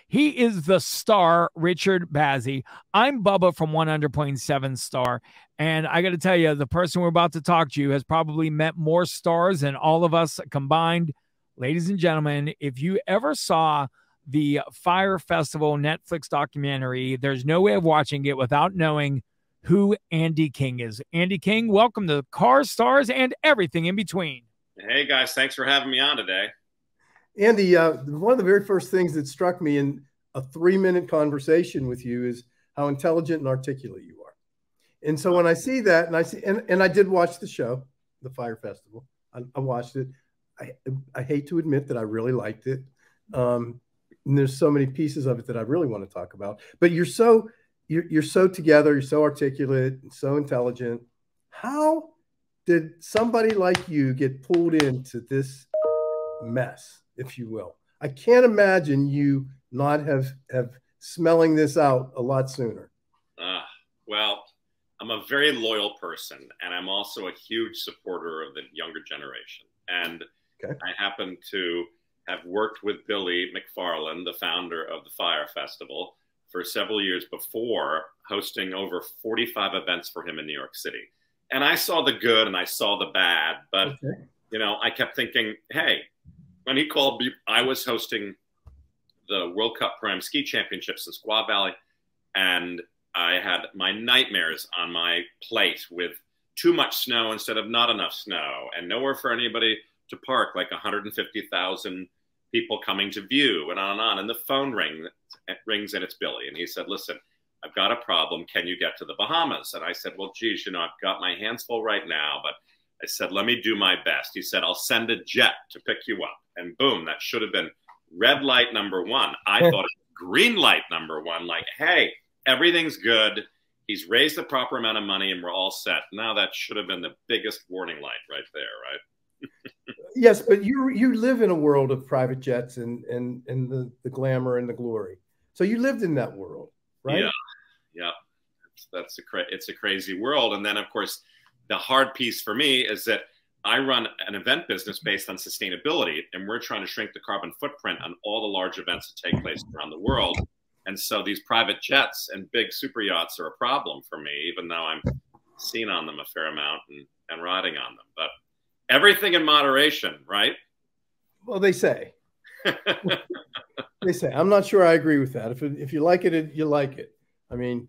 He is the star, Richard Bazzi. I'm Bubba from 100.7 Star. And I got to tell you, the person we're about to talk to has probably met more stars than all of us combined. Ladies and gentlemen, if you ever saw the Fyre Festival Netflix documentary, there's no way of watching it without knowing who Andy King is. Andy King, welcome to Cars, Stars, and everything in between. Hey, guys. Thanks for having me on today. Andy, one of the very first things that struck me in a 3-minute conversation with you is how intelligent and articulate you are. And so when I see that, and I did watch the show, the Fyre Festival. I watched it. I hate to admit that I really liked it. And there's so many pieces of it that I really want to talk about. But you're so together, you're so articulate and so intelligent. How did somebody like you get pulled into this mess, if you will? I can't imagine you not have smelling this out a lot sooner. Well, I'm a very loyal person, and I'm also a huge supporter of the younger generation. And okay. I happen to have worked with Billy McFarland, the founder of the Fyre Festival, for several years before, hosting over 45 events for him in New York City. And I saw the good and I saw the bad, but okay. You know, I kept thinking, hey, when he called me, I was hosting the World Cup Pro-Am Ski Championships in Squaw Valley, and I had my nightmares on my plate with too much snow instead of not enough snow, and nowhere for anybody to park, like 150,000 people coming to view, and on. And the phone rings, and it's Billy. And he said, listen, I've got a problem. Can you get to the Bahamas? And I said, well, geez, you know, I've got my hands full right now, but I said, let me do my best. He said, I'll send a jet to pick you up. And boom, that should have been red light number one. I thought it was green light number one. Like, hey, everything's good. He's raised the proper amount of money and we're all set. Now that should have been the biggest warning light right there, right? Yes, but you live in a world of private jets and the glamour and the glory. So you lived in that world, right? Yeah. It's a crazy world. And then, of course, the hard piece for me is that I run an event business based on sustainability, and we're trying to shrink the carbon footprint on all the large events that take place around the world. And so these private jets and big super yachts are a problem for me, even though I'm seen on them a fair amount and riding on them. But everything in moderation, right? Well, they say. They say. I'm not sure I agree with that. If you like it, you like it. I mean,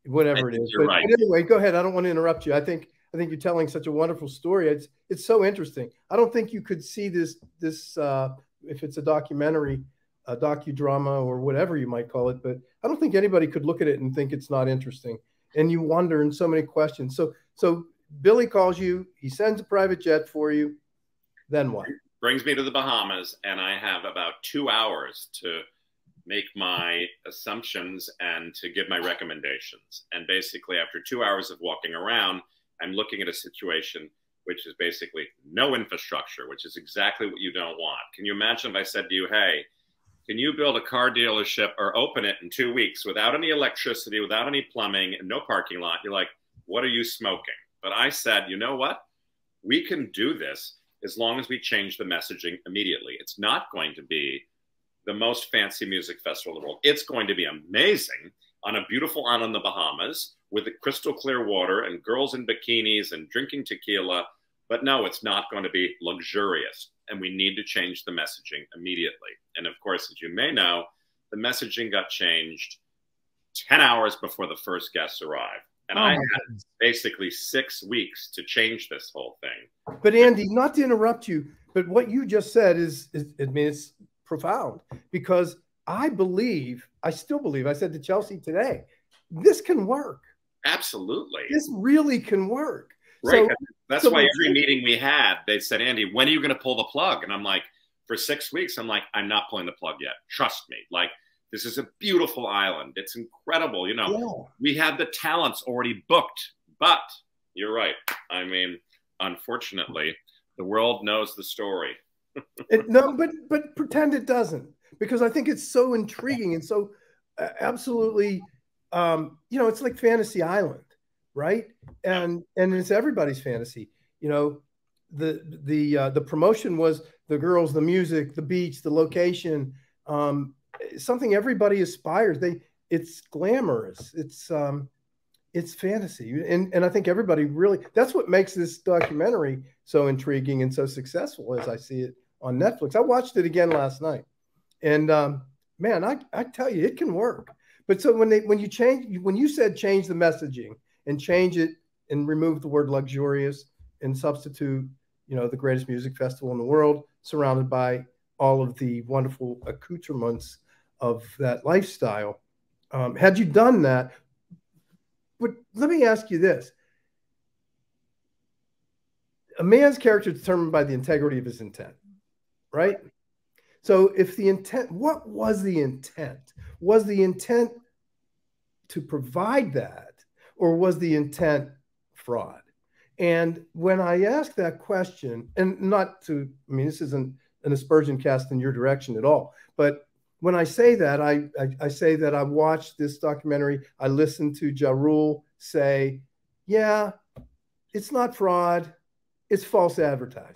whatever it is. But anyway, go ahead. I don't want to interrupt you. I think you're telling such a wonderful story. It's so interesting. I don't think you could see this if it's a documentary, a docudrama, or whatever you might call it. But I don't think anybody could look at it and think it's not interesting. And you wonder in so many questions. So Billy calls you. He sends a private jet for you. Then what? Brings me to the Bahamas, and I have about 2 hours to make my assumptions and to give my recommendations. And basically, after 2 hours of walking around, I'm looking at a situation which is basically no infrastructure, which is exactly what you don't want. Can you imagine if I said to you, hey, can you build a car dealership or open it in 2 weeks without any electricity, without any plumbing, and no parking lot? You're like, what are you smoking? But I said, you know what? We can do this as long as we change the messaging immediately. It's not going to be the most fancy music festival in the world. It's going to be amazing on a beautiful island in the Bahamas with the crystal clear water and girls in bikinis and drinking tequila. But no, it's not going to be luxurious. And we need to change the messaging immediately. And of course, as you may know, the messaging got changed 10 hours before the first guests arrived. And I had basically 6 weeks to change this whole thing. But Andy, not to interrupt you, but what you just said is I mean, it's profound, because I still believe, I said to Chelsea today, this can work. Absolutely. This really can work. Right. So, that's why every meeting we had, they said, Andy, when are you going to pull the plug? And I'm like, for 6 weeks, I'm like, I'm not pulling the plug yet. Trust me. Like, this is a beautiful island. It's incredible. You know, we had the talents already booked, but you're right. I mean, unfortunately, the world knows the story. No, but pretend it doesn't, because I think it's so intriguing and so absolutely, you know, it's like Fantasy Island, right? And it's everybody's fantasy. You know, the promotion was the girls, the music, the beach, the location, something everybody aspires. It's glamorous. It's fantasy. And I think everybody really, that's what makes this documentary so intriguing and so successful as I see it on Netflix. I watched it again last night, and man, I tell you, it can work. But so when you said change the messaging and change it and remove the word luxurious and substitute, the greatest music festival in the world, surrounded by all of the wonderful accoutrements of that lifestyle. Had you done that, but let me ask you this. A man's character is determined by the integrity of his intent, right? So if the intent, what was the intent? Was the intent to provide that, or was the intent fraud? And when I ask that question, and this isn't an aspersion cast in your direction at all, but when I say that, I say that I watched this documentary. I listened to Ja Rule say, yeah, it's not fraud, it's false advertising.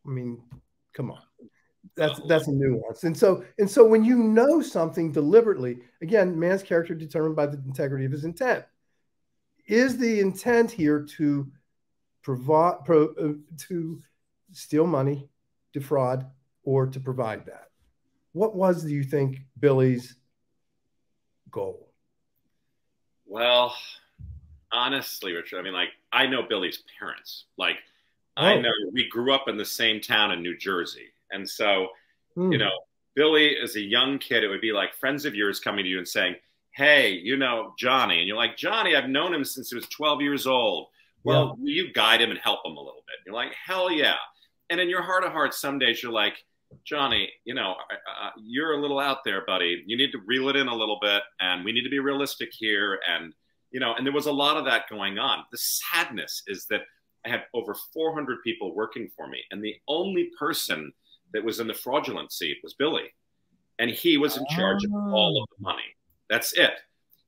I mean, come on. That's a nuance. And so when you know something deliberately, again, man's character determined by the integrity of his intent. Is the intent here to to steal money, defraud, or to provide that? What was, do you think, Billy's goal? Well, honestly, Richard, I mean, I know Billy's parents. I know we grew up in the same town in New Jersey. And so, Billy, as a young kid, it would be like friends of yours coming to you and saying, hey, Johnny. And you're like, Johnny, I've known him since he was 12 years old. Well, will you guide him and help him a little bit? You're like, hell yeah. And in your heart of hearts, some days you're like, Johnny, you're a little out there, buddy. You need to reel it in a little bit, and we need to be realistic here. And, and there was a lot of that going on. The sadness is that I had over 400 people working for me, and the only person that was in the fraudulent seat was Billy. And he was in charge of all of the money. That's it.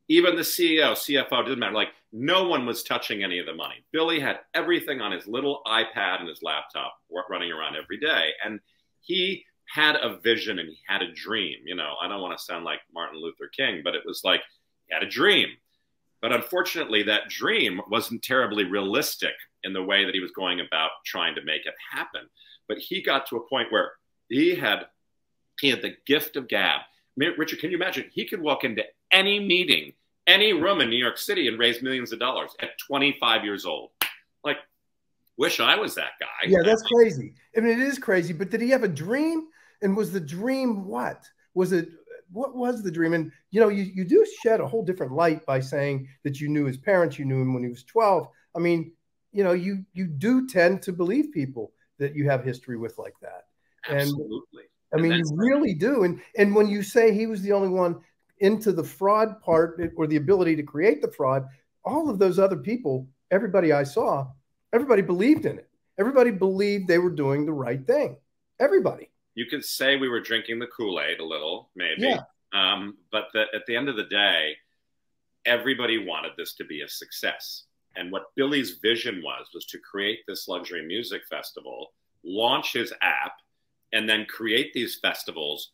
Even the CEO, CFO, didn't matter. No one was touching any of the money. Billy had everything on his little iPad and his laptop running around every day. And he had a vision and he had a dream. I don't want to sound like Martin Luther King, but it was like he had a dream. But unfortunately, that dream wasn't terribly realistic in the way that he was going about trying to make it happen. But he got to a point where he had the gift of gab. Richard, can you imagine? He could walk into any meeting, any room in New York City and raise millions of dollars at 25 years old. Wish I was that guy. Yeah, that's crazy. I mean, it is crazy. But did he have a dream? And was the dream what? What was the dream? And, you do shed a whole different light by saying that you knew his parents, you knew him when he was 12. I mean, you do tend to believe people that you have history with like that. Absolutely. And I mean, you really do. And when you say he was the only one into the fraud part or the ability to create the fraud, all of those other people, everybody I saw, everybody believed in it. Everybody believed they were doing the right thing. Everybody. You could say we were drinking the Kool-Aid a little, maybe. Yeah. But at the end of the day, everybody wanted this to be a success. And what Billy's vision was to create this luxury music festival, launch his app, and then create these festivals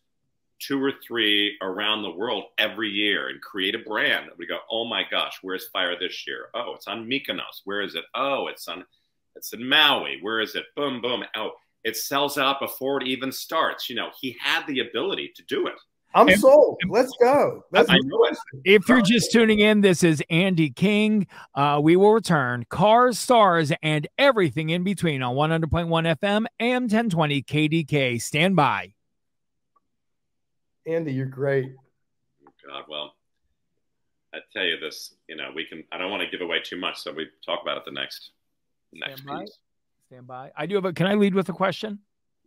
2 or 3 around the world every year and create a brand that we go, oh my gosh, where's Fyre this year? Oh, it's on Mykonos. Where is it? Oh, it's in Maui. Where is it? Boom, boom. Oh, it sells out before it even starts. He had the ability to do it. I'm sold. Let's go. If you're just tuning in, this is Andy King. We will return. Cars, stars, and everything in between on 100.1 FM, AM 1020 KDK. Stand by. Andy, you're great. Oh God, well, I tell you this, I don't want to give away too much, so we talk about it the next piece. Stand by. I do have can I lead with a question?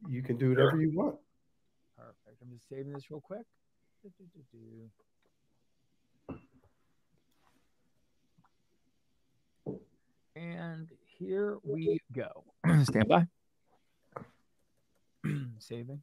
You can do whatever you want. Perfect. I'm just saving this real quick. And here we go. Stand by. Saving.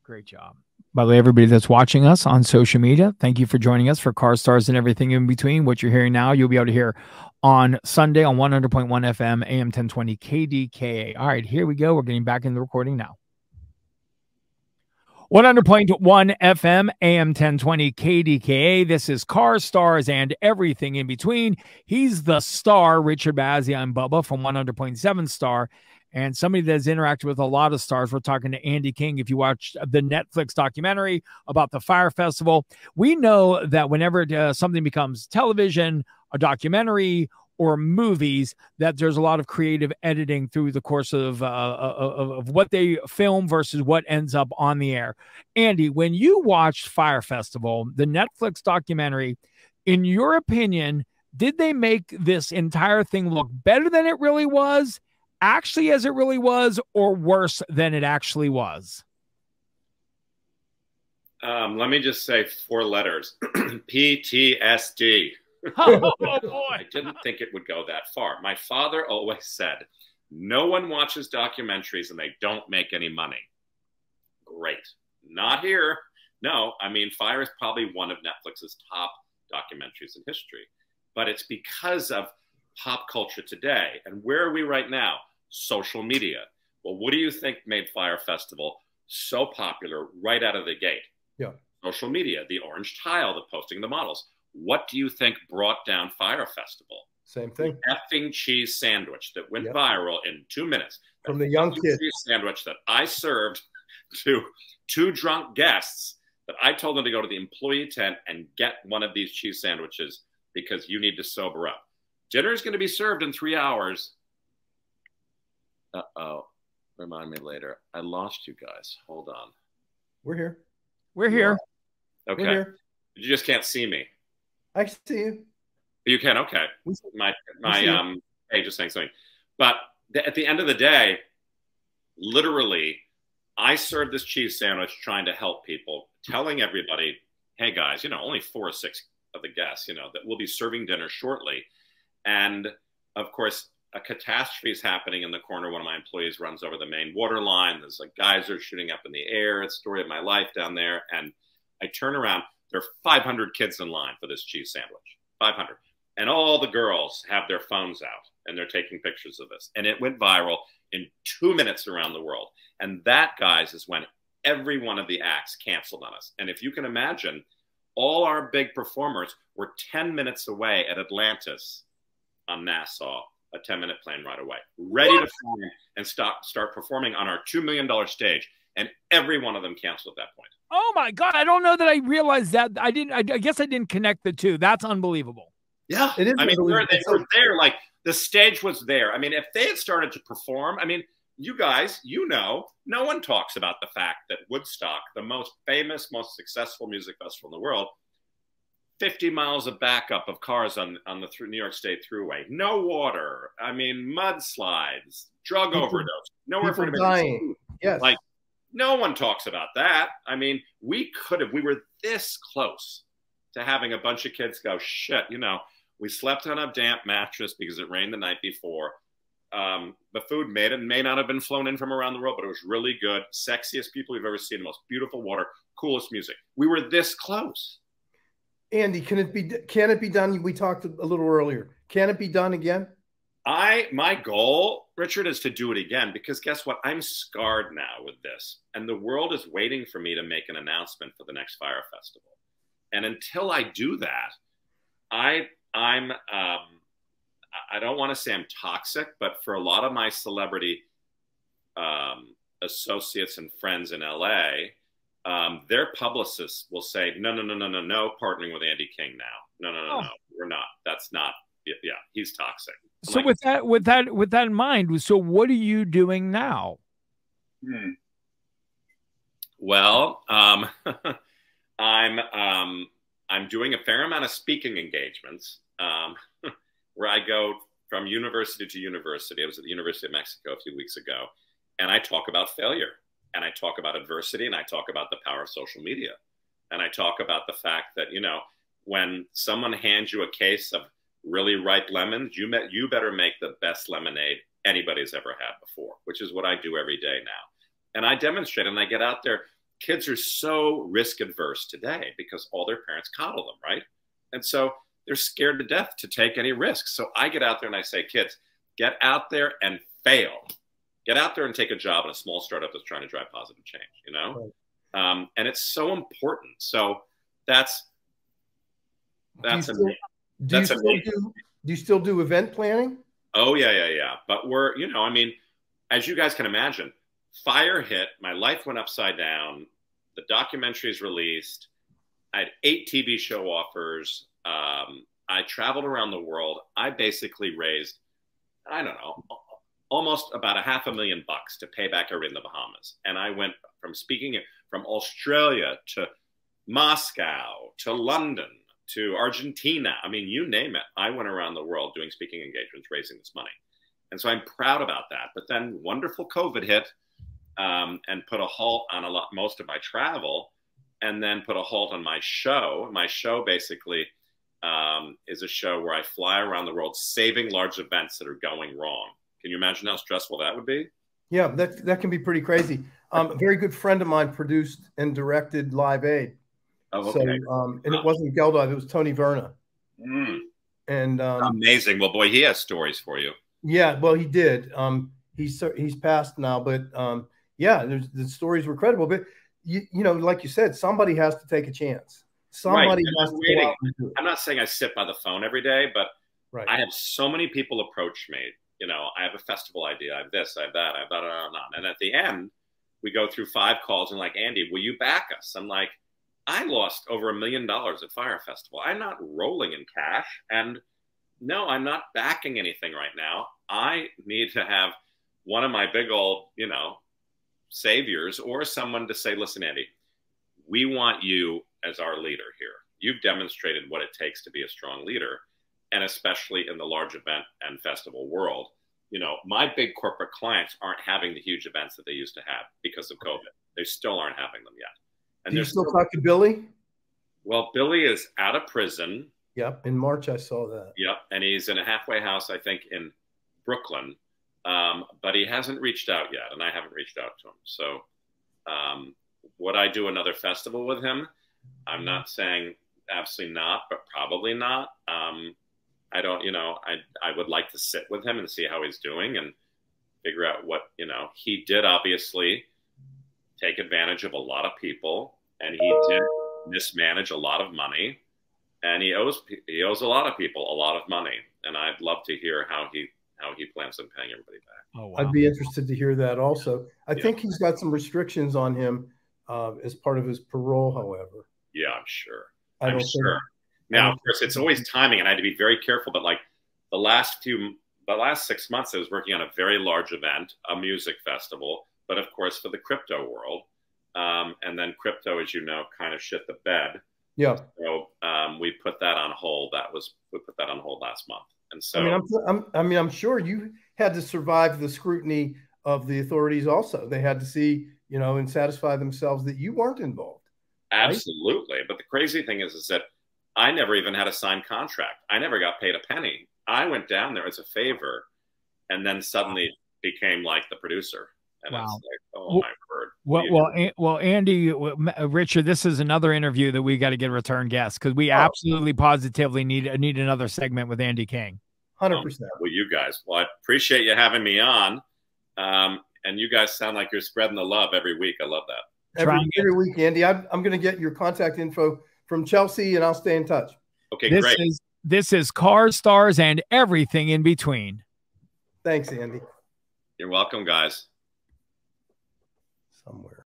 Great job. By the way, everybody that's watching us on social media, thank you for joining us for Car Stars and everything in between. What you're hearing now, you'll be able to hear on Sunday on 100.1 FM, AM 1020 KDKA. All right, here we go. We're getting back in the recording now. 100.1 FM, AM 1020 KDKA. This is Car Stars and everything in between. He's the star, Richard Bazzi. I'm Bubba from 100.7 Star. And somebody that's interacted with a lot of stars. We're talking to Andy King. If you watched the Netflix documentary about the Fyre Festival, we know that whenever something becomes television, a documentary, or movies, that there's a lot of creative editing through the course of what they film versus what ends up on the air. Andy, when you watched Fyre Festival, the Netflix documentary, in your opinion, did they make this entire thing look better than it really was, actually as it really was, or worse than it actually was? Let me just say 4 letters. PTSD. Oh, boy. I didn't think it would go that far. My father always said, no one watches documentaries and they don't make any money. Great. Not here. No, I mean, Fyre is probably one of Netflix's top documentaries in history. But it's because of pop culture today. And where are we right now? Social media. Well, what do you think made Fyre Festival so popular right out of the gate? Yeah. Social media, the orange tile, the posting the models. What do you think brought down Fyre Festival? Same thing. The effing cheese sandwich that went viral in 2 minutes. From the young kid. Cheese sandwich that I served to 2 drunk guests that I told them to go to the employee tent and get one of these cheese sandwiches because you need to sober up. Dinner is going to be served in 3 hours. Uh-oh. Remind me later. I lost you guys. Hold on. We're here. We're here. Okay. We're here. You just can't see me. I see you. You can? Okay. My page is saying something. But at the end of the day, literally, I served this cheese sandwich trying to help people, telling everybody, hey, guys, you know, only 4 or 6 of the guests, you know, that we'll be serving dinner shortly. And, of course, a catastrophe is happening in the corner. One of my employees runs over the main water line. There's a geyser shooting up in the air. It's the story of my life down there. And I turn around. There are 500 kids in line for this cheese sandwich. 500. And all the girls have their phones out, and they're taking pictures of this. And it went viral in 2 minutes around the world. And that, guys, is when every one of the acts canceled on us. And if you can imagine, all our big performers were 10 minutes away at Atlantis on Nassau, a 10-minute plane ride away, ready to perform and start performing on our $2 million stage. And every one of them canceled at that point. Oh my God. I don't know that I realized that. I guess I didn't connect the two. That's unbelievable. Yeah. It is. I mean, they were there. Like, the stage was there. I mean, if they had started to perform, I mean, you guys, you know, no one talks about the fact that Woodstock, the most famous, most successful music festival in the world, 50 miles of backup of cars on the New York State Thruway, no water. I mean, mudslides, drug overdose, nowhere for anybody dying. Yes. Like, no one talks about that. I mean, we were this close to having a bunch of kids go, shit, you know, we slept on a damp mattress because it rained the night before. The food may not have been flown in from around the world, but it was really good. Sexiest people you've ever seen, most beautiful water, coolest music. We were this close. Andy, can it be done? We talked a little earlier. Can it be done again? My goal, Richard, is to do it again, because guess what? I'm scarred now with this, and the world is waiting for me to make an announcement for the next Fyre Festival. And until I do that, I don't want to say I'm toxic, but for a lot of my celebrity associates and friends in LA, their publicists will say, no, partnering with Andy King now. No, we're not. That's not. Yeah, he's toxic. So with that in mind, so what are you doing now? Well, I'm doing a fair amount of speaking engagements where I go from university to university. I was at the University of Mexico a few weeks ago, and I talk about failure, and I talk about adversity, and I talk about the power of social media, and I talk about the fact that, you know, when someone hands you a case of really ripe lemons, you better make the best lemonade anybody's ever had before, which is what I do every day now. And I demonstrate, and I get out there kids are so risk adverse today because all their parents coddle them, right? And so they're scared to death to take any risks. So I get out there and I say, kids, get out there and fail. Get out there and take a job in a small startup that's trying to drive positive change, you know? Right. And it's so important. So that's amazing. Do you still do event planning? Oh, yeah. But we're, you know, I mean, as you guys can imagine, Fyre hit, my life went upside down. The documentary is released. I had 8 TV show offers. I traveled around the world. I basically raised, I don't know, almost about $500,000 to pay back everybody in the Bahamas. And I went from speaking from Australia to Moscow to London to Argentina. I mean, you name it. I went around the world doing speaking engagements, raising this money. And so I'm proud about that. But then wonderful COVID hit and put a halt on most of my travel, and then put a halt on my show. My show basically is a show where I fly around the world saving large events that are going wrong. Can you imagine how stressful that would be? Yeah, that can be pretty crazy. A very good friend of mine produced and directed Live Aid. Oh, okay. So, and it wasn't Geldof, it was Tony Verna. And amazing. Well, boy, he has stories for you. Yeah, well, he did. He's passed now, but yeah, the stories were credible. But you know, like you said, somebody has to take a chance. Somebody has to go out and do it. I'm not saying I sit by the phone every day, but right. I have so many people approach me. You know, I have a festival idea, I have this, I have that, I have that, and at the end, we go through 5 calls and like, Andy, will you back us? I'm like, I lost over $1 million at Fyre Festival. I'm not rolling in cash, and no, I'm not backing anything right now. I need to have one of my big old, you know, saviors or someone to say, listen, Andy, we want you as our leader here. You've demonstrated what it takes to be a strong leader, and especially in the large event and festival world. You know, my big corporate clients aren't having the huge events that they used to have because of COVID. They still aren't having them yet. And do you still talk to Billy? Well, Billy is out of prison. Yep, in March I saw that. Yep, and he's in a halfway house, I think, in Brooklyn. But he hasn't reached out yet, and I haven't reached out to him. So would I do another festival with him? I'm not saying absolutely not, but probably not. I don't, you know, I would like to sit with him and see how he's doing and figure out what, you know, he did obviously take advantage of a lot of people, and he did mismanage a lot of money, and he owes a lot of people a lot of money. And I'd love to hear how he plans on paying everybody back. Oh, wow. I'd be interested to hear that also. I think he's got some restrictions on him as part of his parole, however. Yeah, I'm sure. I'm sure. Now, of course, it's always timing, and I had to be very careful. But like the last 6 months, I was working on a very large event, a music festival, but of course for the crypto world. And then crypto, as you know, kind of shit the bed. Yeah. So we put that on hold. We put that on hold last month. And so, I'm sure you had to survive the scrutiny of the authorities. Also, they had to see, you know, and satisfy themselves that you weren't involved. Absolutely. Right? But the crazy thing is that I never even had a signed contract. I never got paid a penny. I went down there as a favor, and then suddenly became like the producer. And it's like, oh my word. Well, Andy, Richard, this is another interview that we got to get return guests, because we absolutely positively need another segment with Andy King. 100%. Well, you guys, well, I appreciate you having me on. And you guys sound like you're spreading the love every week. I love that. Every week, Andy. I'm going to get your contact info from Chelsea, and I'll stay in touch. Okay, great. This is Cars, Stars, and everything in between. Thanks, Andy. You're welcome, guys. Somewhere.